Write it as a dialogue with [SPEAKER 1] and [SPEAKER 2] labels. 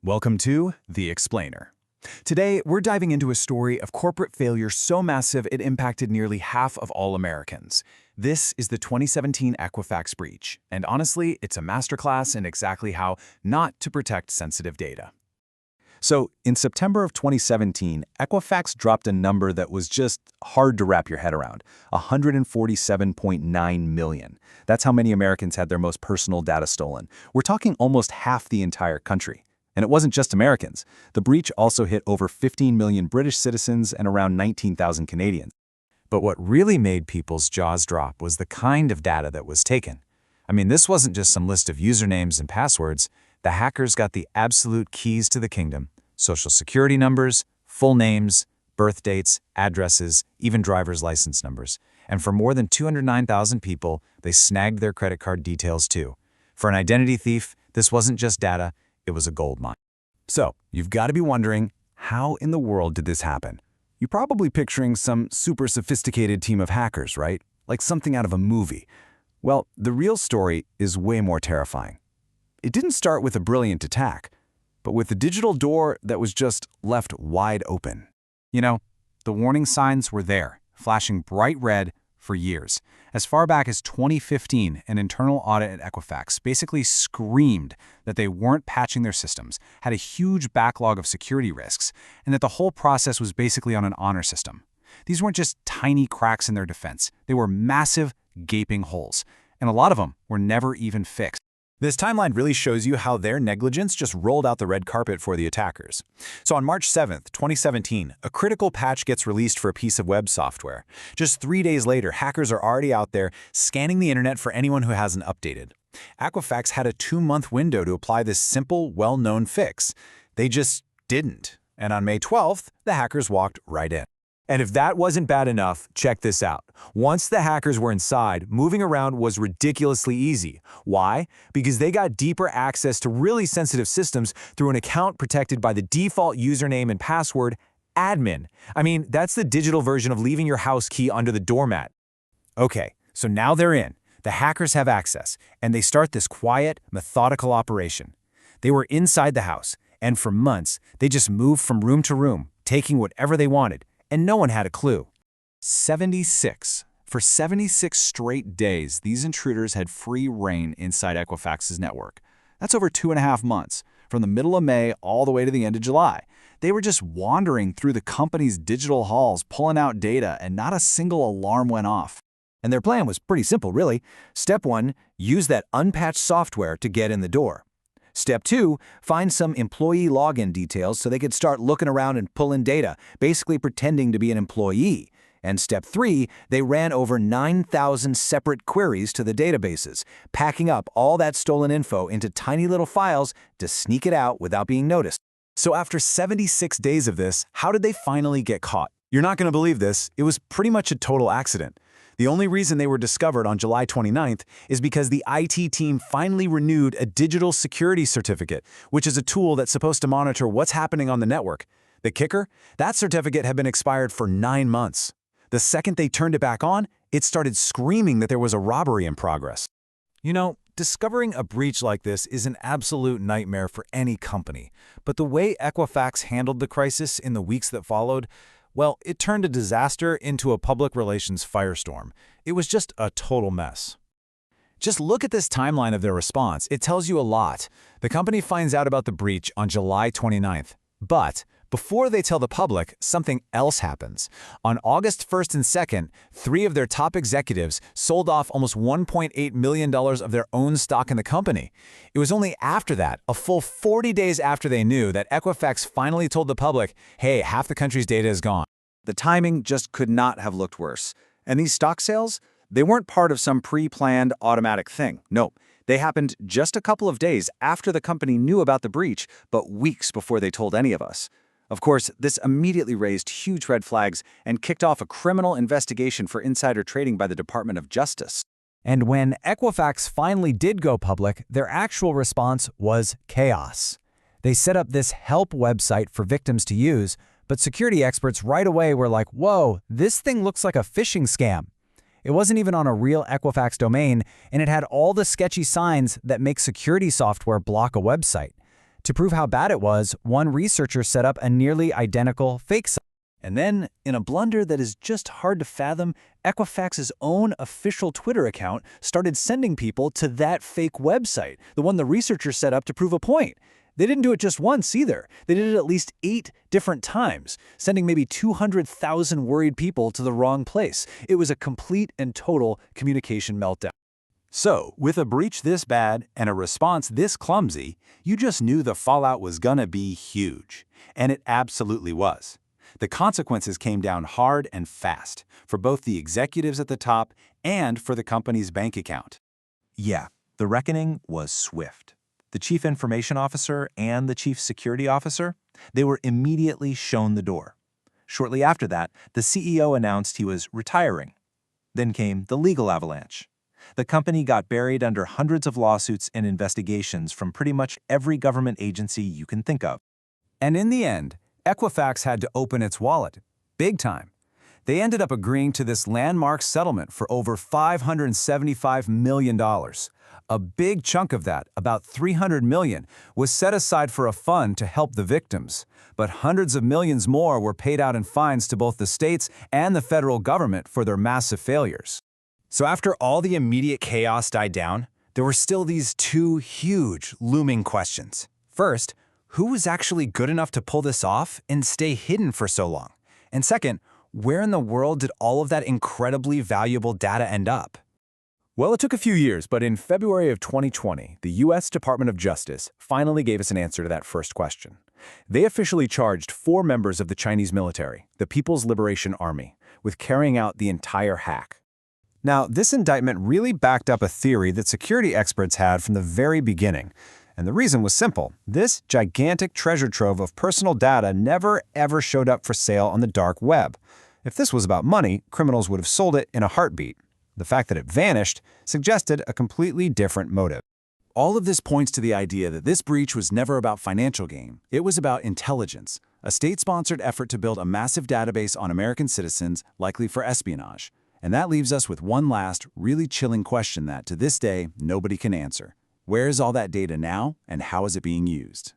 [SPEAKER 1] Welcome to The Explainer. Today, we're diving into a story of corporate failure so massive it impacted nearly half of all Americans. This is the 2017 Equifax breach, and honestly, it's a masterclass in exactly how not to protect sensitive data. So, in September of 2017, Equifax dropped a number that was just hard to wrap your head around, 147.9 million. That's how many Americans had their most personal data stolen. We're talking almost half the entire country. And it wasn't just Americans. The breach also hit over 15 million British citizens and around 19,000 Canadians. But what really made people's jaws drop was the kind of data that was taken. I mean, this wasn't just some list of usernames and passwords. The hackers got the absolute keys to the kingdom: social security numbers, full names, birth dates, addresses, even driver's license numbers. And for more than 209,000 people, they snagged their credit card details too. For an identity thief, this wasn't just data. It was a gold mine. So, you've got to be wondering, how in the world did this happen? You're probably picturing some super sophisticated team of hackers, right? Like something out of a movie. Well, the real story is way more terrifying. It didn't start with a brilliant attack, but with a digital door that was just left wide open. You know, the warning signs were there, flashing bright red for years. As far back as 2015, an internal audit at Equifax basically screamed that they weren't patching their systems, had a huge backlog of security risks, and that the whole process was basically on an honor system. These weren't just tiny cracks in their defense. They were massive, gaping holes, and a lot of them were never even fixed. This timeline really shows you how their negligence just rolled out the red carpet for the attackers. So on March 7th, 2017, a critical patch gets released for a piece of web software. Just 3 days later, hackers are already out there scanning the internet for anyone who hasn't updated. Equifax had a 2-month window to apply this simple, well-known fix. They just didn't. And on May 12th, the hackers walked right in. And if that wasn't bad enough, check this out. Once the hackers were inside, moving around was ridiculously easy. Why? Because they got deeper access to really sensitive systems through an account protected by the default username and password, admin. I mean, that's the digital version of leaving your house key under the doormat. Okay, so now they're in. The hackers have access, and they start this quiet, methodical operation. They were inside the house, and for months, they just moved from room to room, taking whatever they wanted. And no one had a clue. 76. For 76 straight days, these intruders had free reign inside Equifax's network. That's over 2.5 months, from the middle of May all the way to the end of July. They were just wandering through the company's digital halls, pulling out data, and not a single alarm went off. And their plan was pretty simple, really. Step 1, use that unpatched software to get in the door. Step 2, find some employee login details so they could start looking around and pull in data, basically pretending to be an employee. And Step 3, they ran over 9,000 separate queries to the databases, packing up all that stolen info into tiny little files to sneak it out without being noticed. So after 76 days of this, how did they finally get caught? You're not going to believe this. It was pretty much a total accident. The only reason they were discovered on July 29th is because the IT team finally renewed a digital security certificate, which is a tool that's supposed to monitor what's happening on the network. The kicker? That certificate had been expired for 9 months. The second they turned it back on, it started screaming that there was a robbery in progress. You know, discovering a breach like this is an absolute nightmare for any company. But the way Equifax handled the crisis in the weeks that followed, well, it turned a disaster into a public relations firestorm. It was just a total mess. Just look at this timeline of their response. It tells you a lot. The company finds out about the breach on July 29th. But before they tell the public, something else happens. On August 1st and 2nd, 3 of their top executives sold off almost $1.8 million of their own stock in the company. It was only after that, a full 40 days after they knew, that Equifax finally told the public, hey, half the country's data is gone. The timing just could not have looked worse. And these stock sales, they weren't part of some pre-planned automatic thing. No, they happened just a couple of days after the company knew about the breach, but weeks before they told any of us. Of course, this immediately raised huge red flags and kicked off a criminal investigation for insider trading by the Department of Justice. And when Equifax finally did go public, their actual response was chaos. They set up this help website for victims to use, but security experts right away were like, whoa, this thing looks like a phishing scam. It wasn't even on a real Equifax domain, and it had all the sketchy signs that make security software block a website.
[SPEAKER 2] To prove how bad it was, one researcher set up a nearly identical fake site.
[SPEAKER 1] And then, in a blunder that is just hard to fathom, Equifax's own official Twitter account started sending people to that fake website, the one the researcher set up to prove a point. They didn't do it just once either. They did it at least 8 different times, sending maybe 200,000 worried people to the wrong place. It was a complete and total communication meltdown. So, with a breach this bad and a response this clumsy, you just knew the fallout was gonna be huge. And it absolutely was. The consequences came down hard and fast, for both the executives at the top and for the company's bank account. Yeah, the reckoning was swift. The chief information officer and the chief security officer, they were immediately shown the door. Shortly after that, the CEO announced he was retiring. Then came the legal avalanche. The company got buried under hundreds of lawsuits and investigations from pretty much every government agency you can think of.
[SPEAKER 2] And in the end, Equifax had to open its wallet. Big time. They ended up agreeing to this landmark settlement for over $575 million. A big chunk of that, about $300 million, was set aside for a fund to help the victims. But hundreds of millions more were paid out in fines to both the states and the federal government for their massive failures. So after all the immediate chaos died down, there were still these 2 huge, looming questions. First, who was actually good enough to pull this off and stay hidden for so long? And second, where in the world did all of that incredibly valuable data end up? Well, it took a few years, but in February of 2020, the U.S. Department of Justice finally gave us an answer to that first question. They officially charged 4 members of the Chinese military, the People's Liberation Army, with carrying out the entire hack. Now, this indictment really backed up a theory that security experts had from the very beginning. And the reason was simple. This gigantic treasure trove of personal data never ever showed up for sale on the dark web. If this was about money, criminals would have sold it in a heartbeat. The fact that it vanished suggested a completely different motive. All of this points to the idea that this breach was never about financial gain. It was about intelligence, a state-sponsored effort to build a massive database on American citizens, likely for espionage. And that leaves us with one last, really chilling question that, to this day, nobody can answer. Where is all that data now, and how is it being used?